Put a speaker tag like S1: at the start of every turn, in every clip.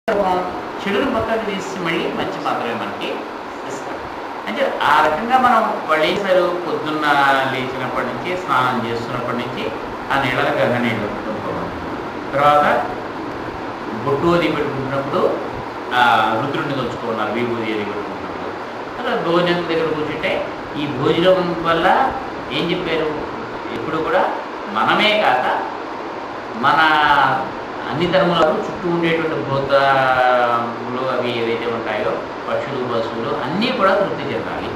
S1: చెడుని మొత్తాన్ని తీసి మళ్ళీ మంచి మాత్రమే మనకి ఇస్తారు. అంటే ఆ రకంగా మనం వాళ్ళు ఏం చేశారు, పొద్దున్న లేచినప్పటి నుంచి స్నానం చేస్తున్నప్పటి నుంచి ఆ నీళ్ళని గంగ నీళ్ళు పెట్టుకోవాలి. తర్వాత బొట్టు అది పెట్టుకుంటున్నప్పుడు ఆ రుద్రుడిని తలుచుకున్నారు, విభూది అది పెట్టుకుంటున్నప్పుడు. అలా భోజనం దగ్గర కూర్చుంటే ఈ భోజనం వల్ల ఏం చెప్పారు, ఎప్పుడు కూడా మనమే కాక మన అన్ని ధర్మాలు చుట్టూ ఉండేటువంటి భూతాలు అవి ఏవైతే ఉంటాయో పక్షులు పశువులు అన్నీ కూడా తృప్తి చెందాలి.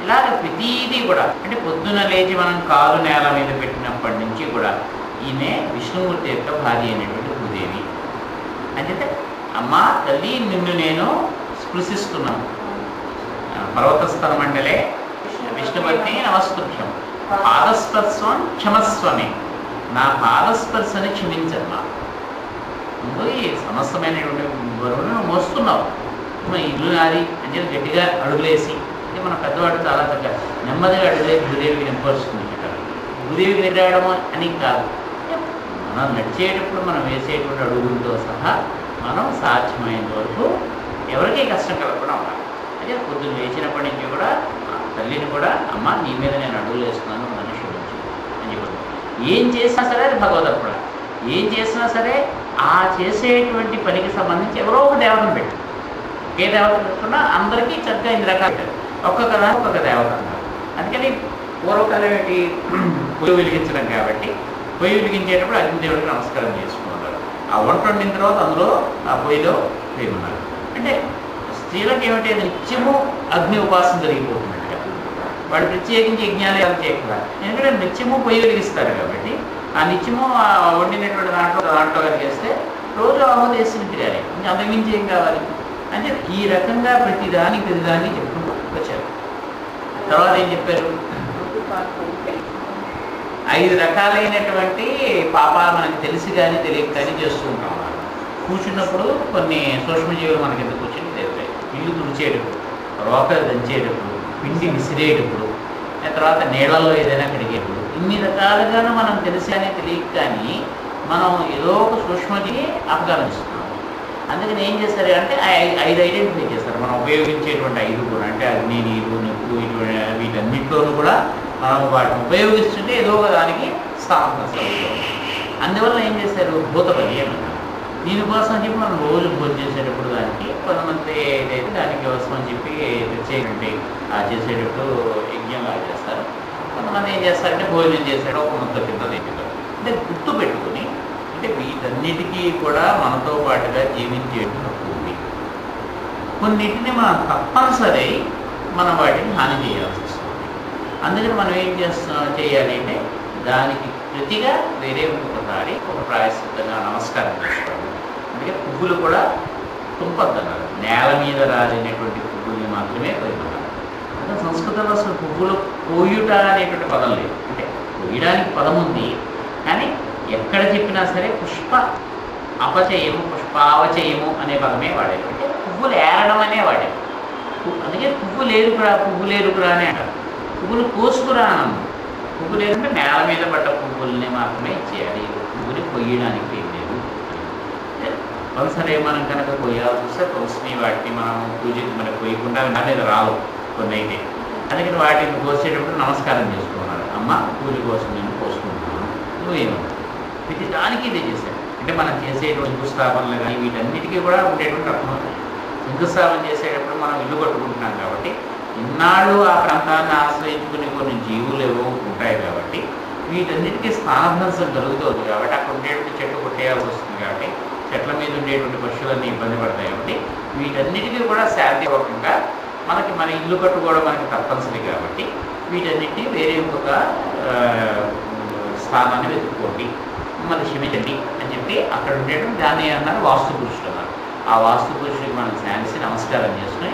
S1: ఇలాగ ప్రతీదీ కూడా అంటే పొద్దున లేచి మనం కాలు నేల మీద పెట్టినప్పటి నుంచి కూడా ఈమె విష్ణుమూర్తి యొక్క భార్య అయినటువంటి భూదేవి. అంటే అమ్మ తల్లి నిన్ను నేను స్పృశిస్తున్నాను, పర్వతస్థల మండలే విష్ణుమూర్తి నమస్కృత్యం పాదస్పర్శం క్షమస్వమే, నా పాదస్పర్శని క్షమించమ్మా. ముందు ఈ సమస్తమైనటువంటి బరువును మోస్తున్నావు, ఇల్లు నాది అంటే గట్టిగా అడుగులేసి, అంటే మన పెద్దవాడు చాలా చక్కగా నెమ్మదిగా అడుగులేసి భూదేవికి నింపరుస్తుంది. భూదేవికి నిరాడము అని కాదు, మనం నడిచేటప్పుడు మనం వేసేటువంటి అడుగులతో సహా మనం సాధ్యమైనంత వరకు ఎవరికీ కష్టం కలగకుండా ఉండాలి. అదే పొద్దున్న లేచినప్పటి నుంచి కూడా తల్లిని కూడా అమ్మ నీ మీద నేను అడుగులు వేస్తున్నాను నన్ను క్షమించు అని చెప్పారు. ఏం చేసినా సరే అది భగవదర్పణ. ఏం చేసినా సరే ఆ చేసేటువంటి పనికి సంబంధించి ఎవరో ఒక దేవతను పెట్టు. ఏ దేవత పెట్టుకున్నా అందరికీ చక్కగా ఇన్ని రకాలు పెట్టారు, ఒక్కొక్క దేవత అన్నారు. అందుకని పూర్వకాలం ఏంటి, పొయ్యి వెలిగించడం కాబట్టి పొయ్యి వెలిగించేటప్పుడు అగ్నిదేవుడికి నమస్కారం చేసుకున్నారు. ఆ వంట వండిన తర్వాత అందులో ఆ పొయ్యిలో వేయమన్నారు. అంటే స్త్రీలకు ఏమిటి, నిత్యము అగ్ని ఉపాసన జరిగిపోతున్నట్టుగా వాడు ప్రత్యేకించి యజ్ఞాలు చేయకుండా, ఎందుకంటే నిత్యము పొయ్యి వెలిగిస్తారు కాబట్టి ఆ నిత్యము వండినటువంటి దాంట్లో కలిగేస్తే రోజు ఆహోద వేసి తిరగాలి, ఇంకా అంతకుమించి ఏం కావాలి. అంటే ఈ రకంగా ప్రతిదాన్ని చెప్పుకుంటూ వచ్చారు. తర్వాత ఏం చెప్పారు, 5 రకాలైనటువంటి పాపాలు మనకి తెలిసి కానీ తెలియక కానీ చేస్తూ ఉంటాం. కూర్చున్నప్పుడు కొన్ని సూక్ష్మజీవులు మనకి ఎంత కూర్చుని తెలిపాయి, ఇల్లు తుడిచేటప్పుడు, రోకలు దంచేటప్పుడు, పిండి విసిరేటప్పుడు, తర్వాత నీళ్ళల్లో ఏదైనా కడిగేటప్పుడు, ఇన్ని రకాలుగాను మనం తెలిసి కానీ తెలియక కానీ మనం ఏదో ఒక సూక్ష్మజీవి అపగమనిస్తున్నాం. అందుకని ఏం చేస్తారు అంటే 5 ఐడెంటిఫై చేస్తారు. మనం ఉపయోగించేటువంటి 5 కూడా అంటే అగ్ని, నీరు, నిప్పు, ఇటువంటి వీటన్నిటిలోనూ కూడా మనం వాటిని ఉపయోగిస్తుంటే ఏదో ఒక దానికి స్థానం. అందువల్ల ఏం చేశారు, భూత బలి అన్నారు. దీనికోసం చెప్పి మనం రోజు భోజనం చేసేటప్పుడు దానికి కొంతమంది ఏదైతే దానికి కోసం అని చెప్పి ప్రత్యేకంటే చేసేటప్పుడు యజ్ఞంగా చేస్తారు. కొంతమంది ఏం చేస్తారంటే భోజనం చేసేటప్పుడు ఒక ముద్ద కింద తెచ్చుతారు. అంటే గుర్తు పెట్టుకుని, అంటే వీటన్నిటికీ కూడా మనతో పాటుగా జీవించేటువంటి ఉంది. కొన్నిటిని మనం తప్పనిసరి మనం వాటిని హాని చేయాల్సి వస్తుంది. అందుకని మనం ఏం చేయాలి అంటే దానికి ప్రతిగా వేరే ఒకసారి ఒక ప్రాయశ్చిత్తంగా నమస్కారం చేసుకోవాలి. అందుకే పువ్వులు కూడా తుంపద్దన్నారు, నేల మీద రాలినటువంటి పువ్వుల్ని మాత్రమే కొయ్యమన్నారు. అంటే సంస్కృతంలో అసలు పువ్వులు కోయుట అనేటువంటి పదం లేదు. అంటే కొయ్యడానికి పదం ఉంది, కానీ ఎక్కడ చెప్పినా సరే పుష్ప అపచయము పుష్పావచయము అనే పదమే వాడేది. అంటే పువ్వులు ఏరడం అనే వాడేది. అందుకే పువ్వు లేరుకురా అని అంటారు. పువ్వులు కోసుకురా అన్నాము. పువ్వులు ఏంటంటే నేల మీద పడ్డ పువ్వుల్ని మాత్రమే ఇచ్చేయాలి, పువ్వుని కొయ్యడానికి ఏం లేదు. ఒకసారి మనం కనుక కొయ్యాల్సి వస్తే తులసిని వాటిని మనం పూజకి మనకు కొయ్యకుండా అనేది రావు కొన్ని అయితే. అందుకని వాటిని కోసేటప్పుడు నమస్కారం చేసుకున్నాడు, అమ్మ పూజ కోసం నేను కోసుకుంటున్నాను, నువ్వేమన్నా ప్రతి దానికి ఇదే చేశాడు. అంటే మనం చేసేటువంటి శంకుస్థాపనలు కానీ వీటన్నిటికీ కూడా ఉండేటువంటి అర్థం. శంకుస్థాపన చేసేటప్పుడు మనం ఇల్లు కట్టుకుంటున్నాం కాబట్టి ఇన్నాళ్ళు ఆ ప్రాంతాన్ని ఆశ్రయించుకునే కొన్ని జీవులు ఏవో ఉంటాయి కాబట్టి వీటన్నిటికీ స్థానభ్రంశం జరుగుతుంది. కాబట్టి అక్కడ ఉండేటువంటి చెట్లు కొట్టేయాల్సి వస్తుంది. కాబట్టి చెట్ల మీద ఉండేటువంటి పశువులన్నీ ఇబ్బంది పడతాయి. కాబట్టి వీటన్నిటికీ కూడా శాంతిపూర్వకంగా మన ఇల్లు కట్టుకోవడం మనకి తప్పనిసరి. కాబట్టి వీటన్నిటినీ వేరే ఒక స్థానాన్ని వెతుక్కోండి, మిమ్మల్ని క్షమించండి అని చెప్పి అక్కడ ఉండేటువంటి దాన్ని అన్నారు వాస్తు పురుషులు అన్నారు. ఆ వాస్తు పురుషుడికి మనం శాంతి నమస్కారం చేసుకుని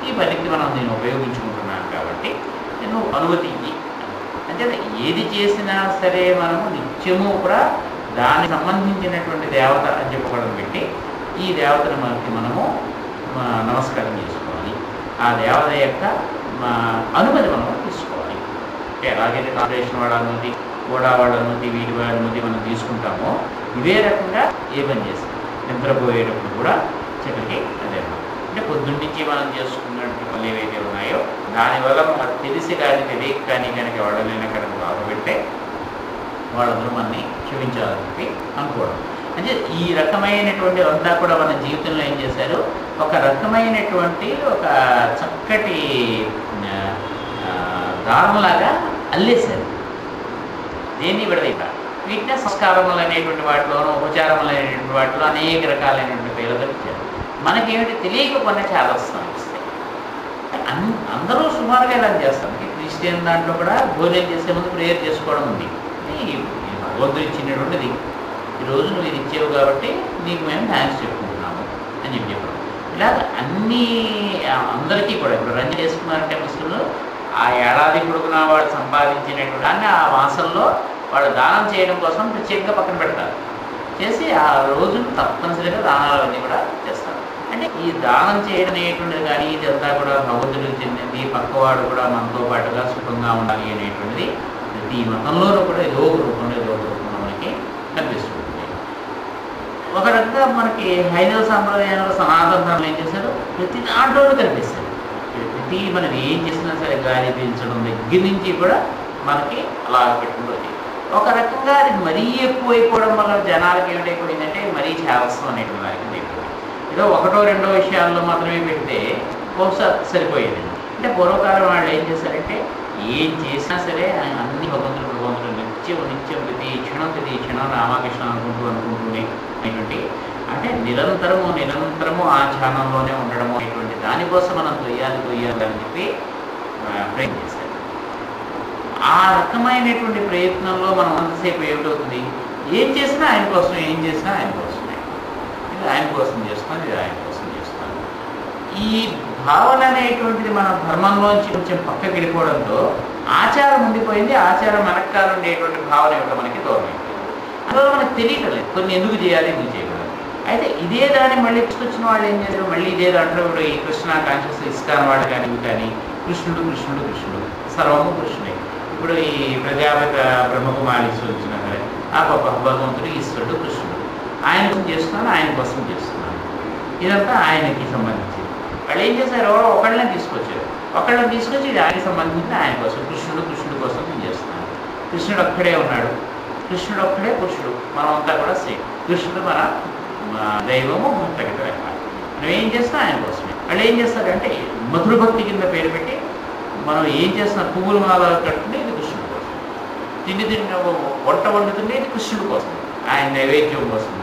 S1: ఈ పనికి మనం నేను ఉపయోగించుకుంటున్నాను కాబట్టి నేను అనుమతి ఇవ్వి అంటే ఏది చేసినా సరే మనము నిత్యము కూడా దానికి సంబంధించినటువంటి దేవత అని చెప్పుకోవడం పెట్టి ఈ దేవతను మనము నమస్కారం చేసుకోవాలి. ఆ దేవత యొక్క అనుమతి మనం తీసుకోవాలి. అంటే ఎలాగైతే కార్పొరేషన్ వాడ అనుమతి, కూడా వాడ అనుమతి, వీటి వాడి అనుమతి మనం తీసుకుంటామో ఇదే రకంగా ఏ పని చేస్తాం నిద్రపోయేటప్పుడు కూడా చక్కటి అదే అంటే పొద్దున్నుంచి మనం చేసుకున్నటువంటి పనులు ఏవైతే ఉన్నాయో దానివల్ల మనకు తెలిసి కానీ తెలియక కానీ కనుక ఎవడనైనా కనుక బాధపెడితే వాళ్ళందరూ మనని క్షమించాలని చెప్పి అనుకోవడం. అంటే ఈ రకమైనటువంటి అంతా కూడా మన జీవితంలో ఏం చేశారు, ఒక రకమైనటువంటి ఒక చక్కటి దారంలాగా అల్లేశారు. దేన్ని విడదీక వీటినే సంస్కారములు అనేటువంటి వాటిలోనూ ఉపచారములు అనేటువంటి వాటిలో అనేక రకాలైనటువంటి పేర్లతో ఇచ్చారు. మనకేమిటి తెలియక కొన్ని చాలా వస్తాయి. అందరూ సుమారుగా ఇలా చేస్తాం. క్రిస్టియన్ దాంట్లో కూడా భోజనం చేసే ముందు ప్రేయర్ చేసుకోవడం ఉంది. భగవంతుడు ఇచ్చినటువంటిది, ఈరోజు నువ్వు ఇది ఇచ్చేవు కాబట్టి నీకు మేము థ్యాంక్స్ చెప్పుకుంటున్నాము అని చెప్పాం. ఇలా అన్నీ అందరికీ కూడా ఇప్పుడు రంజన చేసుకున్నారంటే ముస్లింలు ఆ ఏడాది పొడుగునా వాడు సంపాదించినటువంటి దాన్ని ఆ మాసంలో వాడు దానం చేయడం కోసం ప్రత్యేకంగా పక్కన పెడతారు. చేసి ఆ రోజును తప్పనిసరిగా దానాలన్నీ కూడా చేస్తారు. అంటే ఈ దానం చేయడం అనేటువంటిది కానీ ఇదంతా కూడా భగవంతుడికి చెందింది, పక్కవాడు కూడా మనతో పాటుగా సుఖంగా ఉండాలి అనేటువంటిది ప్రతి మతంలోనూ కూడా ఏదో ఒక రూపంలో మనకి కనిపిస్తుంది. ఒక రకంగా మనకి హైందవ సాంప్రదాయంలో సనాతన ధర్మం ఏం చేశారు, ప్రతి దాంట్లోనూ కనిపిస్తారు. ప్రతి మనం ఏం చేసినా సరే గాలి పీల్చడం దగ్గర నుంచి కూడా మనకి అలా పెట్టుకుంటుంది. ఒక రకంగా అది మరీ ఎక్కువైపోవడం వల్ల జనాలకి ఏమిటైపోయిందంటే మరీ చేరస్తం అనేటువంటి దానికి ఏదో ఒకటో రెండో విషయాల్లో మాత్రమే పెడితే బహుశా సరిపోయేది. అంటే పూర్వకాలం వాళ్ళు ఏం చేశారంటే ఏం చేసినా సరే అన్ని భగవంతుడు నిత్యం ప్రతి క్షణం రామకృష్ణ అనుకుంటూనే అనేటువంటి అంటే నిరంతరము ఆ ధ్యానంలోనే ఉండడము అనేటువంటి దానికోసం మనం తొయ్యాలి అని చెప్పి ప్రయత్నం చేశారు. ఆ రకమైనటువంటి ప్రయత్నంలో మనం అంతసేపు ఏమిటవుతుంది, ఏం చేసినా ఆయన కోసమే, ఇది ఆయన కోసం చేస్తాను. ఈ భావన అనేటువంటిది మన ధర్మంలోంచి కొంచెం పక్కకి వెళ్ళిపోవడంతో ఆచారం ఉండిపోయింది. ఆచారం వెనకాల ఉండేటువంటి భావన ఏమిటో మనకి దూరం అయిపోయింది. అందువల్ల మనకు తెలియట్లేదు కొన్ని ఎందుకు చేయాలి, ఎందుకు చేయకూడదు. అయితే ఇదే దాన్ని మళ్ళీ తీసుకొచ్చిన వాళ్ళు ఏం చేశారు, మళ్ళీ ఇదే దాంట్లో ఇప్పుడు ఈ కృష్ణ కాన్షియస్ ఇస్కాన్ వాళ్ళు కానీ కృష్ణుడు సర్వము కృష్ణుడే. ఇప్పుడు ఈ ప్రజాపతి బ్రహ్మకుమారి వచ్చినా సరే ఆ భగవంతుడు ఈశ్వరుడు కృష్ణుడు, ఆయన కోసం చేస్తున్నాను ఇదంతా ఆయనకి సంబంధించింది. వాళ్ళు ఏం చేశారు, ఒకళ్ళని తీసుకొచ్చి ఇది ఆయనకి సంబంధించిన ఆయన కోసం కృష్ణుడు కోసం నేను చేస్తున్నాను. కృష్ణుడు ఒక్కడే ఉన్నాడు, కృష్ణుడు ఒక్కడే పురుషుడు, మనమంతా కూడా సేమ్. కృష్ణుడు మన దైవము భక్తగత మనం ఏం చేస్తాం ఆయన కోసమే. వాళ్ళు ఏం చేస్తారంటే మధుర భక్తి కింద పేరు పెట్టి మనం ఏం చేస్తున్నాం, పువ్వుల మాల కట్టుకుంటే ఇది కృష్ణుడి కోసం, తిండి వంట వండుతుంటే ఇది కృష్ణుడి కోసం, ఆయన నైవేద్యం కోసం,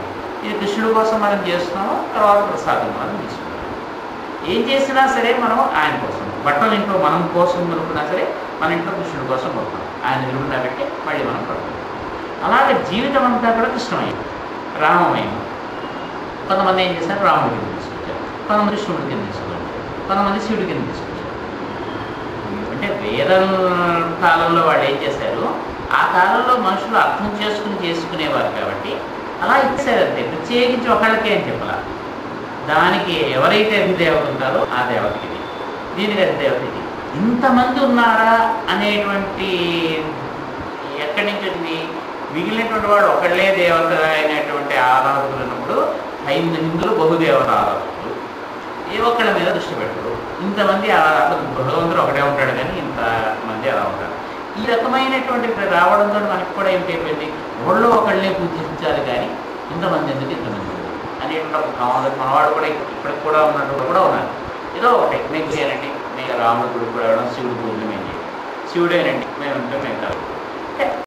S1: ఇది కృష్ణుడి కోసం మనం చేస్తున్నాము. తర్వాత ప్రసాదం మనం తీసుకుంటాం. ఏం చేసినా సరే మనం ఆయన కోసం. బట్టలు ఇంట్లో మనం కోసం కొనుక్కున్నా సరే మన ఇంట్లో కృష్ణుడి కోసం కొనుక్కుంటాం. ఆయన నిలువునా పెట్టి మళ్ళీ మనం పడుకుంటాం. అలాగే జీవితం అంతా కూడా కృష్ణమైంది, రామమైంది. కొంతమంది ఏం చేశారు, రాముడి కింద తీసుకొచ్చారు, కొంతమంది కృష్ణుడి కింద తీసుకొచ్చారు, కొంతమంది శివుడి కింద తీసుకొచ్చారు. అంటే వేద కాలంలో వాళ్ళు ఏం చేశారు, ఆ కాలంలో మనుషులు అర్థం చేసుకునేవారు కాబట్టి అలా ఇచ్చారంతే. ప్రత్యేకించి ఒకళ్ళకే అని చెప్పాల. దానికి ఎవరైతే అధిదేవత ఉంటారో ఆ దేవతకి ఇది, దీనికి అధిదేవత ఇది. ఇంతమంది ఉన్నారా అనేటువంటి ఎక్కడి నుంచి వచ్చింది, మిగిలినటువంటి వాడు ఒకళ్ళే దేవత అయినటువంటి ఆరాధకులు ఉన్నప్పుడు హిందువులు బహుదేవత ఆరాధకులు ఏ ఒక్కళ్ళ మీద దృష్టి పెట్టరు. ఇంతమంది భగవంతుడు ఒకటే ఉంటాడు కానీ ఇంతమంది అలా ఉంటారు. ఈ రకమైనటువంటి రావడంతో మనకి కూడా ఏమిటైపోయింది, ఎవరిలో ఒకళ్ళనే పూజించాలి కానీ ఇంతమంది ఎందుకు ఇంతమంది అనేటువంటి ఒక కావాలి. మనవాడు కూడా ఇప్పటికి కూడా ఉన్నట్టు కూడా ఉన్నారు. ఏదో ఒక టెక్నిక్ చేయాలండి, మేము రాముడి గుడి కూడా శివుడి పూజలు మేము చేయాలి, శివుడేనండి మేము కాదు.